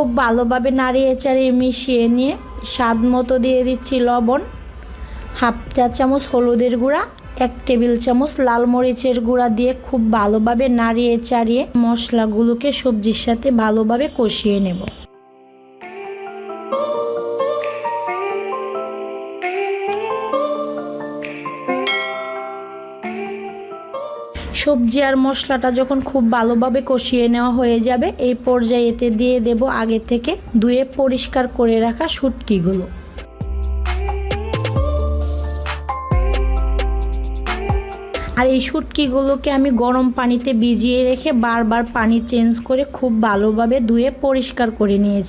খুব ভালোভাবে নাড়িয়ে চাড়িয়ে মিশিয়ে নিয়ে স্বাদ মতো দিয়ে দিচ্ছি লবণ, হাফ চা চামচ হলুদের গুঁড়া, 1 টেবিল চামচ লাল মরিচের গুঁড়া দিয়ে খুব ভালোভাবে নাড়িয়ে চাড়িয়ে মশলাগুলোকে সবজির সাথে ভালোভাবে কষিয়ে নেব। সবজি আর মশলাটা যখন খুব ভালোভাবে কষিয়ে নেওয়া হয়ে যাবে, এই পর্যায়েতে দিয়ে দেব আগে থেকে ধুয়ে পরিষ্কার করে রাখা শুটকিগুলো। আর এই শুটকিগুলোকে আমি গরম পানিতে ভিজিয়ে রেখে বারবার পানি চেঞ্জ করে খুব ভালোভাবে ধুয়ে পরিষ্কার করে নিয়েছি।